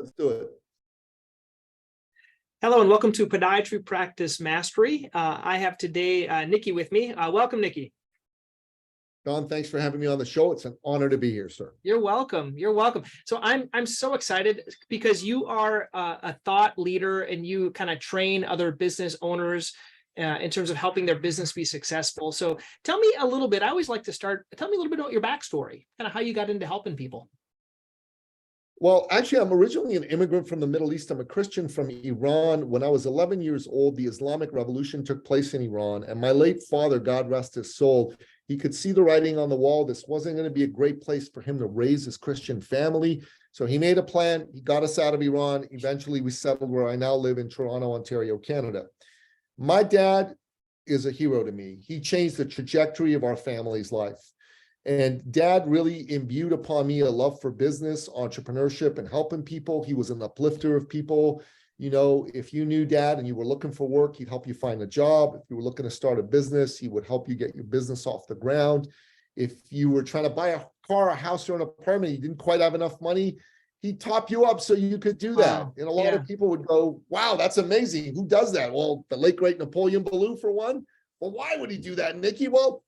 Let's do it. Hello and welcome to Podiatry Practice Mastery. I have today Nicky with me. Welcome, Nicky. Don, thanks for having me on the show. It's an honor to be here, sir. You're welcome. You're welcome. So I'm so excited because you are a thought leader and you kind of train other business owners in terms of helping their business be successful. So tell me a little bit. I always like to start. Tell me a little bit about your backstory, kind of how you got into helping people. Well, actually, I'm originally an immigrant from the Middle East. I'm a Christian from Iran. When I was 11 years old, the Islamic Revolution took place in Iran. And my late father, God rest his soul, he could see the writing on the wall. This wasn't going to be a great place for him to raise his Christian family. So he made a plan. He got us out of Iran. Eventually, we settled where I now live in Toronto, Ontario, Canada. My dad is a hero to me. He changed the trajectory of our family's life. And Dad really imbued upon me a love for business, entrepreneurship, and helping people. He was an uplifter of people. You know, if you knew Dad and you were looking for work, he'd help you find a job. If you were looking to start a business, he would help you get your business off the ground. If you were trying to buy a car, a house, or an apartment, you didn't quite have enough money, he'd top you up so you could do that. Wow. And a lot of people would go, wow, that's amazing. Who does that? Well, the late, great Nicky Billou, for one. Well, why would he do that, Nicky? Well,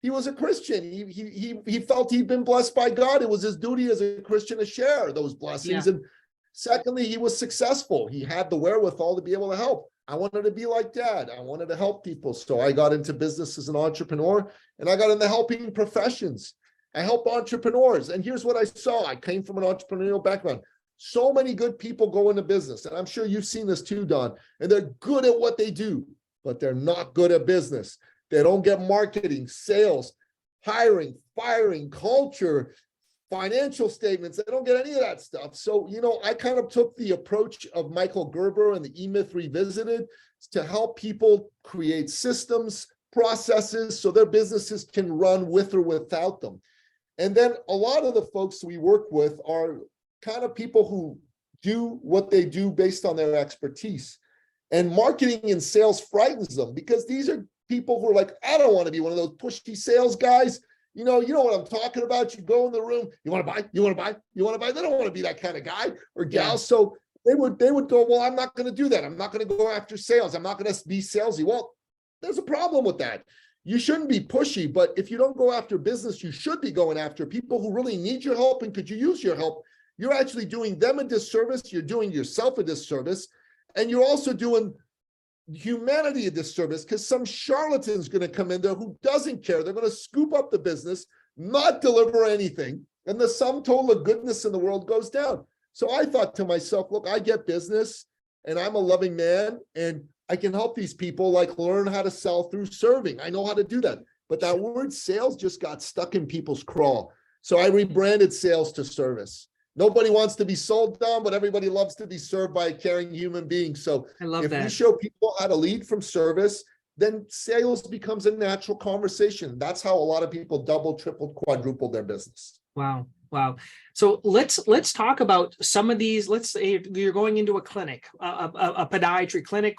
he was a Christian. He felt he'd been blessed by God. It was his duty as a Christian to share those blessings. Yeah. And secondly, he was successful. He had the wherewithal to be able to help. I wanted to be like Dad. I wanted to help people. So I got into business as an entrepreneur, and I got into helping professions. I help entrepreneurs. And here's what I saw. I came from an entrepreneurial background. So many good people go into business. And I'm sure you've seen this too, Don. And they're good at what they do, but they're not good at business. They don't get marketing, sales, hiring, firing, culture, financial statements. They don't get any of that stuff. So, you know, I kind of took the approach of Michael Gerber and the E-Myth Revisited to help people create systems, processes, so their businesses can run with or without them. And then a lot of the folks we work with are kind of people who do what they do based on their expertise. And marketing and sales frightens them because these are people who are like, I don't want to be one of those pushy sales guys. You know what I'm talking about. You go in the room, you want to buy, you want to buy, you want to buy. They don't want to be that kind of guy or gal. Yeah. So they would go, well, I'm not going to do that. I'm not going to go after sales. I'm not going to be salesy. Well, there's a problem with that. You shouldn't be pushy, but if you don't go after business, you should be going after people who really need your help. And could you use your help? You're actually doing them a disservice. You're doing yourself a disservice. And you're also doing humanity a disservice because some charlatan's going to come in there who doesn't care. They're going to scoop up the business, not deliver anything, and the sum total of goodness in the world goes down. So I thought to myself, look, I get business and I'm a loving man and I can help these people like learn how to sell through serving. I know how to do that. But that word sales just got stuck in people's craw. So I rebranded sales to service. Nobody wants to be sold down, but everybody loves to be served by a caring human being. So if we show people how to lead from service, then sales becomes a natural conversation. That's how a lot of people double, triple, quadruple their business. Wow. Wow. So let's talk about some of these. Let's say you're going into a clinic, a podiatry clinic.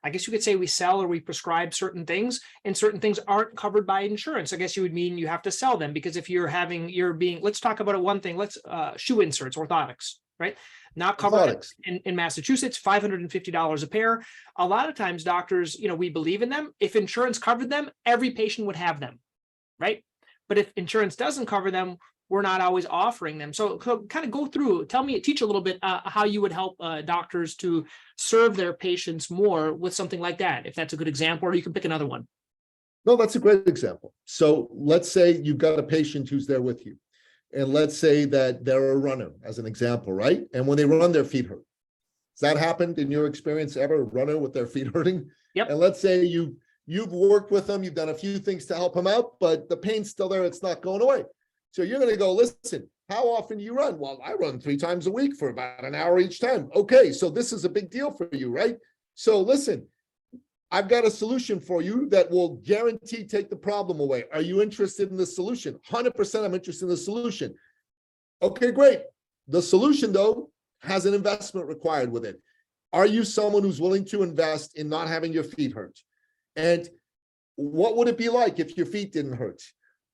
I guess you could say we sell or we prescribe certain things, and certain things aren't covered by insurance. I guess you would mean you have to sell them because if let's talk about one thing. Shoe inserts, orthotics, right? Not covered in Massachusetts, $550 a pair. A lot of times doctors, we believe in them. If insurance covered them, every patient would have them, right? But if insurance doesn't cover them, we're not always offering them. So kind of go through, teach a little bit how you would help doctors to serve their patients more with something like that, if that's a good example, or you can pick another one. No, that's a great example. So let's say you've got a patient who's there with you. And let's say that they're a runner, as an example, right? And when they run, their feet hurt. Has that happened in your experience ever, a runner with their feet hurting? Yep. And let's say you've worked with them, you've done a few things to help them out, but the pain's still there, it's not going away. So you're going to go, listen, how often do you run? Well, I run 3 times a week for about an hour each time. Okay, so this is a big deal for you, right? So listen, I've got a solution for you that will guarantee take the problem away. Are you interested in the solution? 100% I'm interested in the solution. Okay, great. The solution, though, has an investment required with it. Are you someone who's willing to invest in not having your feet hurt? And what would it be like if your feet didn't hurt?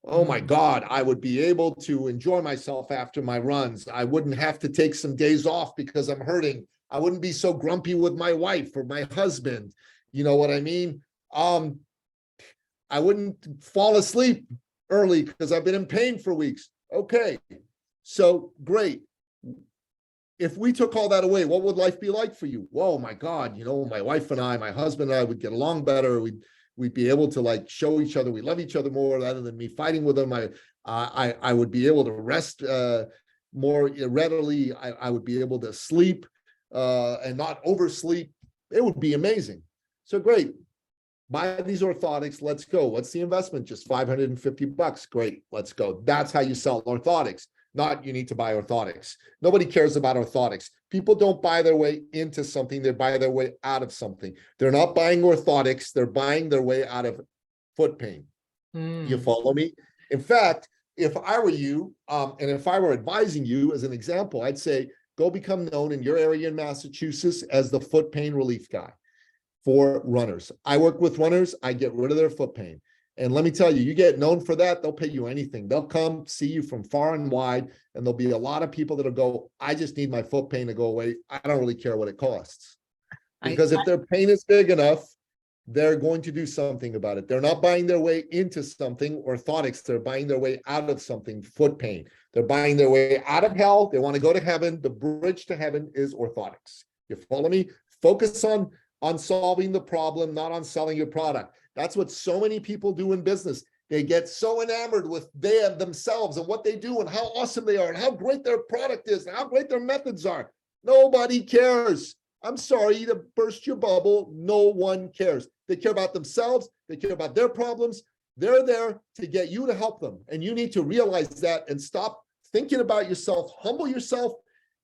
Oh my God, I would be able to enjoy myself after my runs. I wouldn't have to take some days off because I'm hurting. I wouldn't be so grumpy with my wife or my husband. You know what I mean? I wouldn't fall asleep early because I've been in pain for weeks. Okay, so great. If we took all that away, what would life be like for you? Whoa, my God, my wife and I, my husband and I would get along better. We'd be able to like show each other we love each other more rather than me fighting with them. I would be able to rest more readily. I would be able to sleep and not oversleep. It would be amazing. So great. Buy these orthotics. Let's go. What's the investment? Just $550. Great. Let's go. That's how you sell orthotics. Not you need to buy orthotics. Nobody cares about orthotics. People don't buy their way into something. They buy their way out of something. They're not buying orthotics. They're buying their way out of foot pain. You follow me? In fact, if I were you, and if I were advising you as an example, I'd say, go become known in your area in Massachusetts as the foot pain relief guy for runners. I work with runners. I get rid of their foot pain. And let me tell you, you get known for that, they'll pay you anything. They'll come see you from far and wide, and there'll be a lot of people that'll go, I just need my foot pain to go away. I don't really care what it costs. Because if their pain is big enough, they're going to do something about it. They're not buying their way into something, orthotics. They're buying their way out of something, foot pain. They're buying their way out of hell. They want to go to heaven. The bridge to heaven is orthotics. You follow me? Focus on solving the problem, not on selling your product. That's what so many people do in business. They get so enamored with themselves and what they do and how awesome they are and how great their product is and how great their methods are. Nobody cares. I'm sorry to burst your bubble. No one cares. They care about themselves. They care about their problems. They're there to get you to help them. And you need to realize that and stop thinking about yourself. Humble yourself.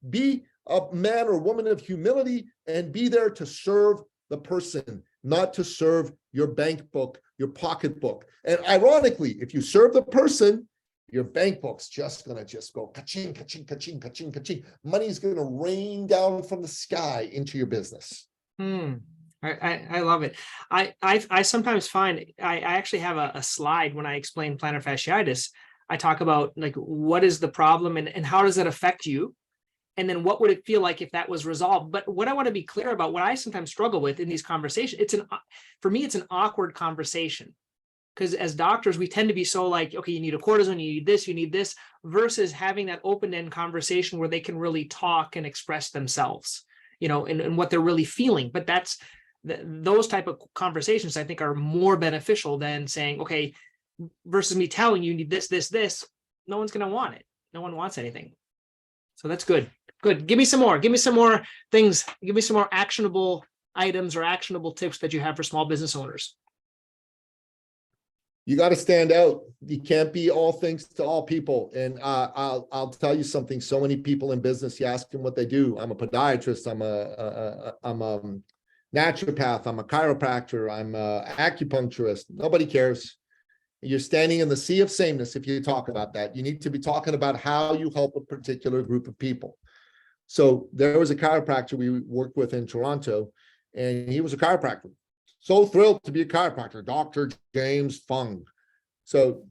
Be a man or woman of humility and be there to serve the person, not to serve your bank book, your pocketbook. And ironically, if you serve the person, your bank book's just going to go ka-ching, ka-ching, ka-ching, ka-ching, ka-ching. Money's going to rain down from the sky into your business. I love it. I sometimes find I actually have a slide when I explain plantar fasciitis. I talk about like what is the problem and how does it affect you? And then what would it feel like if that was resolved? But what I want to be clear about, what I sometimes struggle with in these conversations, for me, it's an awkward conversation. Because as doctors, we tend to be so like, okay, you need a cortisone, you need this, versus having that open-end conversation where they can really talk and express themselves, and what they're really feeling. But those type of conversations, I think, are more beneficial than saying, okay, versus me telling you need this. No one's going to want it. No one wants anything. So that's good. Good. Give me some more things. Give me some more actionable items or actionable tips that you have for small business owners. You got to stand out. You can't be all things to all people. And I'll tell you something. So many people in business, you ask them what they do. I'm a podiatrist. I'm a naturopath. I'm a chiropractor. I'm a acupuncturist. Nobody cares. You're standing in the sea of sameness. If you talk about that, you need to be talking about how you help a particular group of people. So there was a chiropractor we worked with in Toronto, and he was a chiropractor. So thrilled to be a chiropractor, Dr. James Fung. So,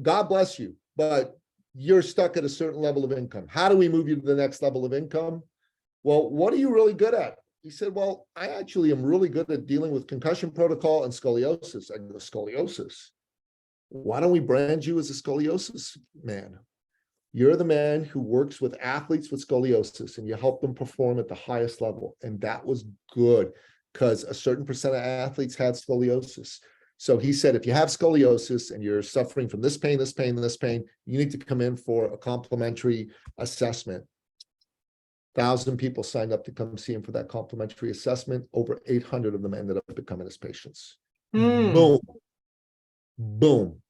God bless you, but you're stuck at a certain level of income. How do we move you to the next level of income? Well, what are you really good at? He said, well, I actually am really good at dealing with concussion protocol and scoliosis. I go, scoliosis? Why don't we brand you as a scoliosis man? You're the man who works with athletes with scoliosis and you help them perform at the highest level. And that was good because a certain percent of athletes had scoliosis. So he said, if you have scoliosis and you're suffering from this pain, you need to come in for a complimentary assessment. 1,000 people signed up to come see him for that complimentary assessment. Over 800 of them ended up becoming his patients. Boom. Boom.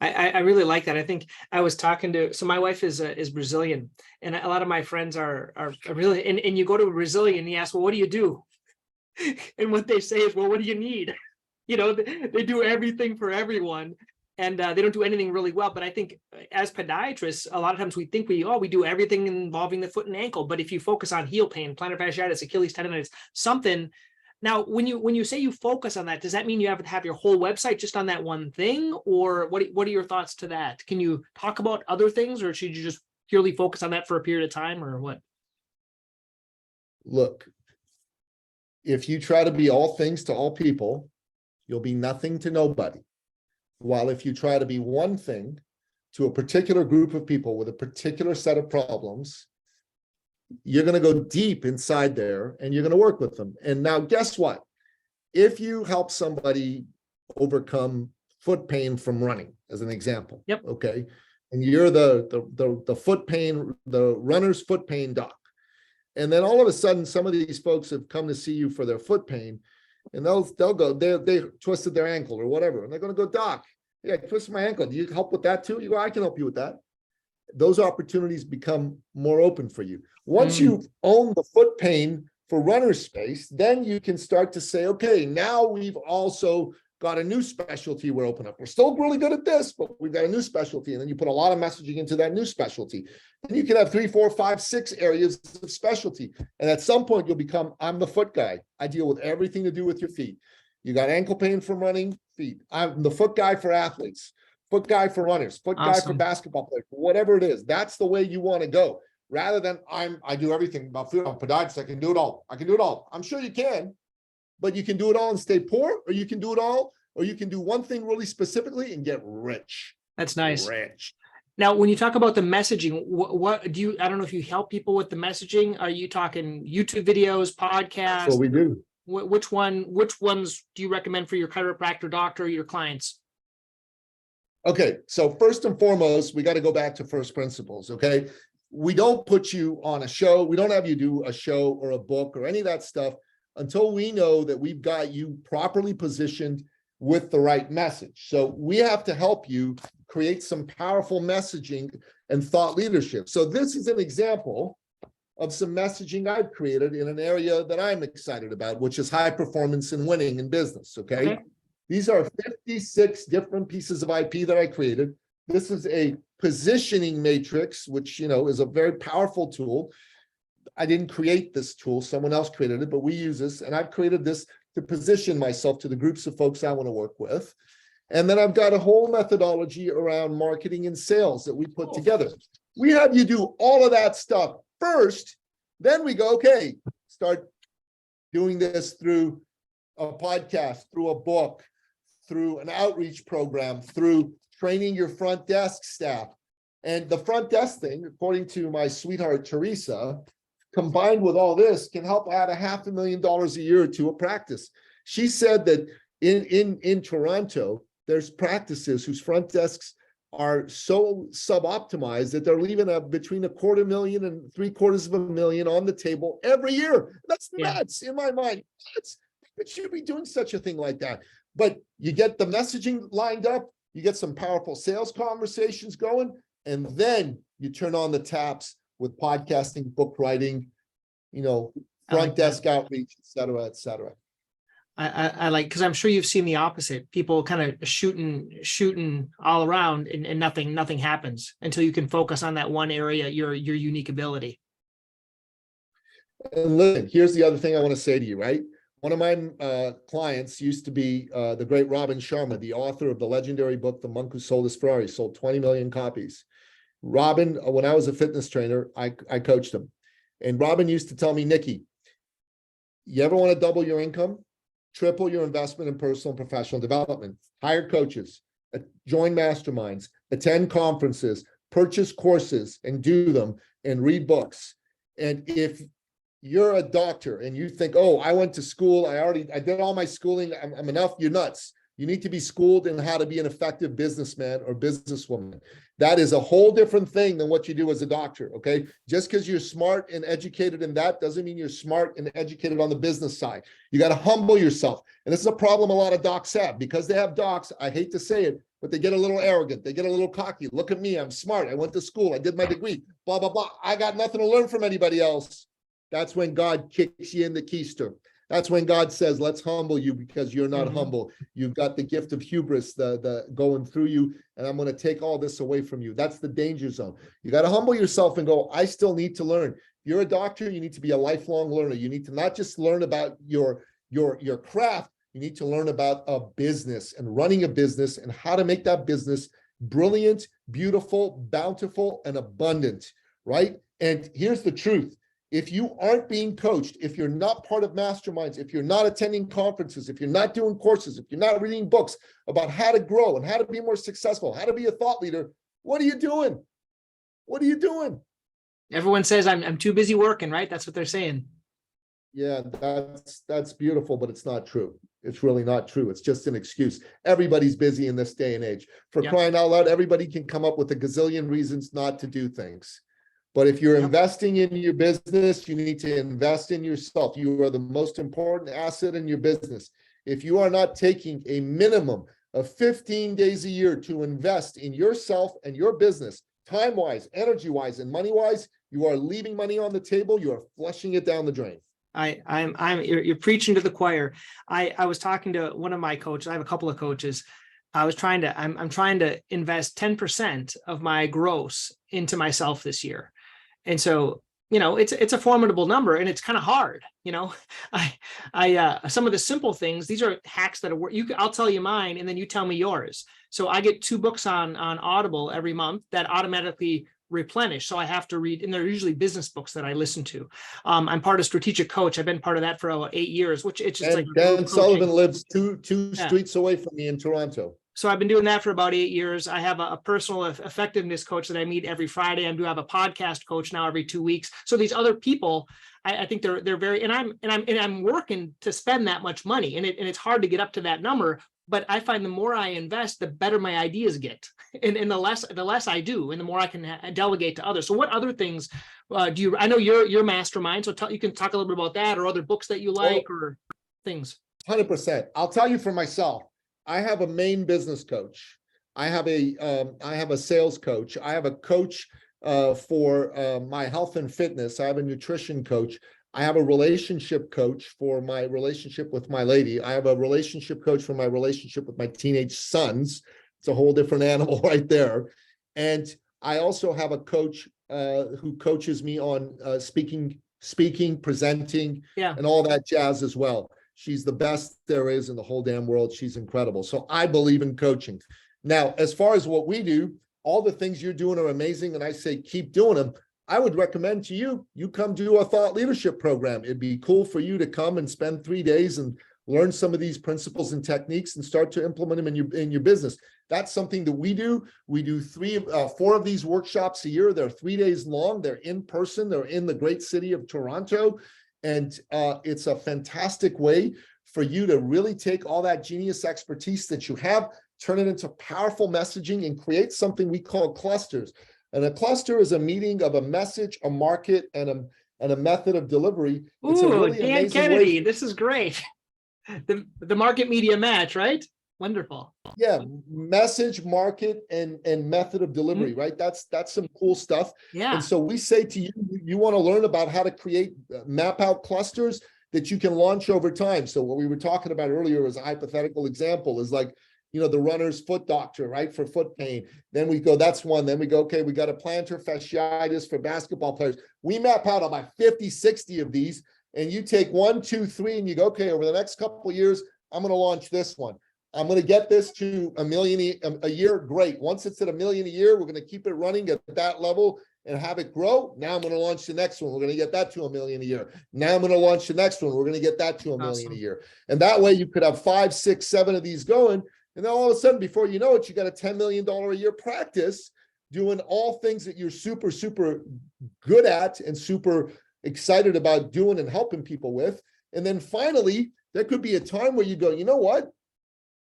I really like that. I think I was talking so my wife is Brazilian, and a lot of my friends are really, and you go to a Brazilian and you ask, well, what do you do? And what they say is, well, what do you need? They do everything for everyone, and they don't do anything really well. But I think as podiatrists, a lot of times we think we do everything involving the foot and ankle. But if you focus on heel pain, plantar fasciitis, Achilles tendonitis, something Now, when you say you focus on that, does that mean you have to have your whole website just on that one thing? Or what are your thoughts to that? Can you talk about other things, or should you just purely focus on that for a period of time, or what? Look, if you try to be all things to all people, you'll be nothing to nobody. While if you try to be one thing to a particular group of people with a particular set of problems, you're going to go deep inside there and you're going to work with them. And now guess what? If you help somebody overcome foot pain from running, as an example, Yep. okay, and you're the foot pain, the runner's foot pain doc, and then all of a sudden some of these folks have come to see you for their foot pain, and they'll go, they twisted their ankle or whatever, and they're going to go, doc, yeah, I twisted my ankle. Do you help with that too? You go, I can help you with that. Those opportunities become more open for you. Once you own the foot pain for runner space, then you can start to say, okay, now we've also got a new specialty we're opening up. We're still really good at this, but we've got a new specialty. And then you put a lot of messaging into that new specialty. And you can have 3, 4, 5, 6 areas of specialty. And at some point you'll become, I'm the foot guy. I deal with everything to do with your feet. You got ankle pain from running, feet. I'm the foot guy for athletes, foot guy for runners, foot guy for basketball players, whatever it is. That's the way you want to go. Rather than I do everything about food, I'm podiatrist, I can do it all. I can do it all. I'm sure you can, but you can do it all and stay poor, or you can do it all, or you can do one thing really specifically and get rich. That's nice. Rich. Now, when you talk about the messaging, what do you, I don't know if you help people with the messaging. Are you talking YouTube videos, podcasts? That's what we do. Which ones do you recommend for your chiropractor, doctor, your clients? Okay, so first and foremost, we got to go back to first principles, okay? We don't put you on a show. We don't have you do a show or a book or any of that stuff until we know that we've got you properly positioned with the right message. So we have to help you create some powerful messaging and thought leadership. So this is an example of some messaging I've created in an area that I'm excited about, which is high performance and winning in business, okay? These are 56 different pieces of IP that I created. This is a positioning matrix, which, you know, is a very powerful tool. I didn't create this tool, someone else created it, but we use this, and I've created this to position myself to the groups of folks I want to work with. And then I've got a whole methodology around marketing and sales that we put together. We have you do all of that stuff first, then we go, okay, start doing this through a podcast, through a book, through an outreach program, through training your front desk staff. And the front desk thing, according to my sweetheart, Teresa, combined with all this, can help add $500,000 a year to a practice. She said that in Toronto, there's practices whose front desks are so suboptimized that they're leaving between $250,000 and $750,000 on the table every year. That's nuts in my mind. It should be doing such a thing like that. But you get the messaging lined up, you get some powerful sales conversations going, and then you turn on the taps with podcasting, book writing, you know, front desk outreach, et cetera, et cetera. I like, because I'm sure you've seen the opposite. People kind of shooting all around, and nothing happens until you can focus on that one area, your unique ability. And listen, here's the other thing I want to say to you, right? One of my clients used to be the great Robin Sharma, the author of the legendary book, The Monk Who Sold His Ferrari, sold 20 million copies. Robin, when I was a fitness trainer, I coached him. And Robin used to tell me, Nicky, you ever want to double your income? Triple your investment in personal and professional development. Hire coaches, join masterminds, attend conferences, purchase courses and do them, and read books. And if you're a doctor and you think, oh, I went to school, I did all my schooling, I'm enough, you're nuts. You need to be schooled in how to be an effective businessman or businesswoman. That is a whole different thing than what you do as a doctor, okay? Just because you're smart and educated in that doesn't mean you're smart and educated on the business side. You got to humble yourself. And this is a problem a lot of docs have. Because they have docs, I hate to say it, but they get a little arrogant. They get a little cocky. Look at me, I'm smart. I went to school. I did my degree, blah, blah, blah. I got nothing to learn from anybody else. That's when God kicks you in the keister. That's when God says, let's humble you because you're not humble. You've got the gift of hubris, the going through you, and I'm going to take all this away from you. That's the danger zone. You got to humble yourself and go, I still need to learn. You're a doctor, you need to be a lifelong learner. You need to not just learn about your your craft, you need to learn about a business and running a business and how to make that business brilliant, beautiful, bountiful, and abundant, right? And here's the truth. If you aren't being coached, if you're not part of masterminds, if you're not attending conferences, if you're not doing courses, if you're not reading books about how to grow and how to be more successful, how to be a thought leader, what are you doing? What are you doing? Everyone says I'm too busy working, right? That's what they're saying. Yeah, that's beautiful, but it's not true. It's really not true. It's just an excuse. Everybody's busy in this day and age. For crying out loud, everybody can come up with a gazillion reasons not to do things. But if you're investing in your business, you need to invest in yourself. You are the most important asset in your business. If you are not taking a minimum of 15 days a year to invest in yourself and your business, time-wise, energy-wise, and money-wise, you are leaving money on the table. You are flushing it down the drain. You're preaching to the choir. I was talking to one of my coaches. I have a couple of coaches. I'm trying to invest 10% of my gross into myself this year. And so, it's a formidable number, and it's kind of hard. Some of the simple things, these are hacks that work. I'll tell you mine, and then you tell me yours. So I get 2 books on Audible every month that automatically replenish. So I have to read, and they're usually business books that I listen to. I'm part of Strategic Coach. I've been part of that for about 8 years, which it's just Dan Sullivan lives two streets away from me in Toronto. So I've been doing that for about 8 years. I have a personal effectiveness coach that I meet every Friday. I do have a podcast coach now every 2 weeks. So these other people, I think they're very, and I'm working to spend that much money, and it's hard to get up to that number. But I find the more I invest, the better my ideas get, and the less I do, and the more I can delegate to others. So what other things do you? I know you're mastermind, so you can talk a little bit about that, or other books that you like, or things. 100%. I'll tell you for myself. I have a main business coach. I have a sales coach. I have a coach for my health and fitness. I have a nutrition coach. I have a relationship coach for my relationship with my lady. I have a relationship coach for my relationship with my teenage sons. It's a whole different animal right there. And I also have a coach who coaches me on speaking, presenting, and all that jazz as well. She's the best there is in the whole damn world. She's incredible. So I believe in coaching. Now, as far as what we do, all the things you're doing are amazing. And I say, keep doing them. I would recommend to you, come do a thought leadership program. It'd be cool for you to come and spend 3 days and learn some of these principles and techniques and start to implement them in your business. That's something that we do. We do 4 of these workshops a year. They're 3 days long. They're in person. They're in the great city of Toronto. And it's a fantastic way for you to really take all that genius expertise that you have, turn it into powerful messaging, and create something we call clusters. And a cluster is a meeting of a message, a market, and a method of delivery. It's a really Dan Kennedy, this is great. The market media match, right? Wonderful. Yeah, message, market, and method of delivery, right? That's some cool stuff. Yeah. And so we say to you, you want to learn about how to create, map out clusters that you can launch over time. So what we were talking about earlier as a hypothetical example is like, the runner's foot doctor, right? For foot pain. Then we go, that's one. Then we go, okay, we got a plantar fasciitis for basketball players. We map out about 50, 60 of these, and you take 1, 2, 3, and you go, okay, over the next couple of years, I'm going to launch this one. I'm going to get this to $1 million a year. Great. Once it's at $1 million a year, we're going to keep it running at that level and have it grow. Now I'm going to launch the next one. We're going to get that to $1 million a year. Now I'm going to launch the next one. We're going to get that to $1 million a year. And that way you could have 5, 6, 7 of these going. And then all of a sudden, before you know it, you got a $10 million a year practice doing all things that you're super, super good at and super excited about doing and helping people with. And then finally, there could be a time where you go, you know what?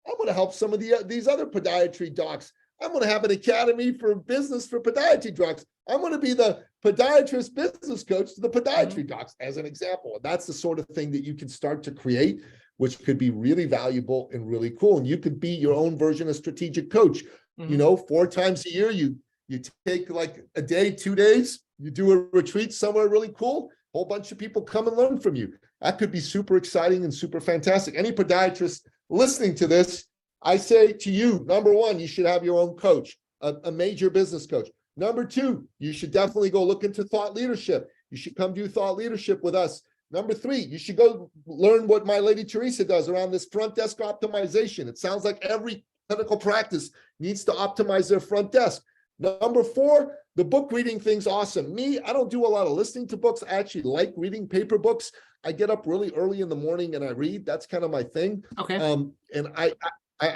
I'm going to help some of these other podiatry docs. I'm going to have an academy for business for podiatry docs. I'm going to be the podiatrist business coach to the podiatry docs, as an example. And that's the sort of thing that you can start to create, which could be really valuable and really cool. And you could be your own version of strategic coach. 4 times a year, you take like a day, 2 days, you do a retreat somewhere really cool. A whole bunch of people come and learn from you. That could be super exciting and super fantastic. Any podiatrist listening to this, I say to you, number 1, you should have your own coach, a major business coach. Number 2, you should definitely go look into thought leadership. You should come do thought leadership with us. Number 3, you should go learn what my lady Teresa does around this front desk optimization. It sounds like every clinical practice needs to optimize their front desk. Number 4, the book reading thing's awesome. Me, I don't do a lot of listening to books. I actually like reading paper books. I get up really early in the morning and I read. That's kind of my thing. Okay. And I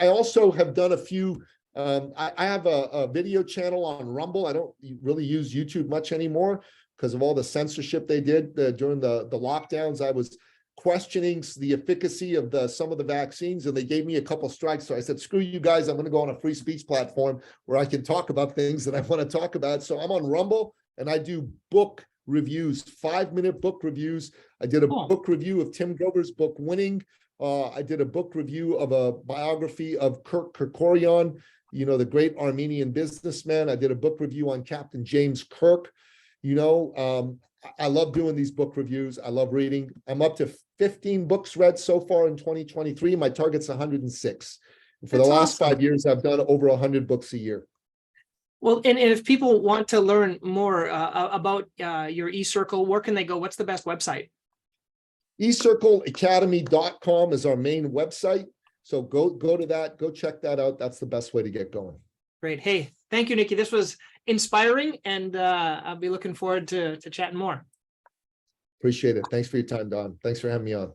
also have done a few. I have a video channel on Rumble. I don't really use YouTube much anymore because of all the censorship they did during the lockdowns. I was questioning the efficacy of some of the vaccines, and they gave me a couple strikes. So I said, screw you guys, I'm going to go on a free speech platform where I can talk about things that I want to talk about. So I'm on Rumble and I do book reviews, 5-minute book reviews. I did a book review of Tim Grover's book, Winning. I did a book review of a biography of Kirk Kerkorian, the great Armenian businessman. I did a book review on Captain James Kirk. I love doing these book reviews. I love reading. I'm up to 15 books read so far in 2023. My target's 106. For the last 5 years, I've done over 100 books a year. Well, and if people want to learn more about your eCircle, where can they go? What's the best website? eCircleacademy.com is our main website. So go to that, go check that out. That's the best way to get going. Great. Hey, thank you, Nicky. This was inspiring, and I'll be looking forward to chatting more. Appreciate it. Thanks for your time, Don. Thanks for having me on.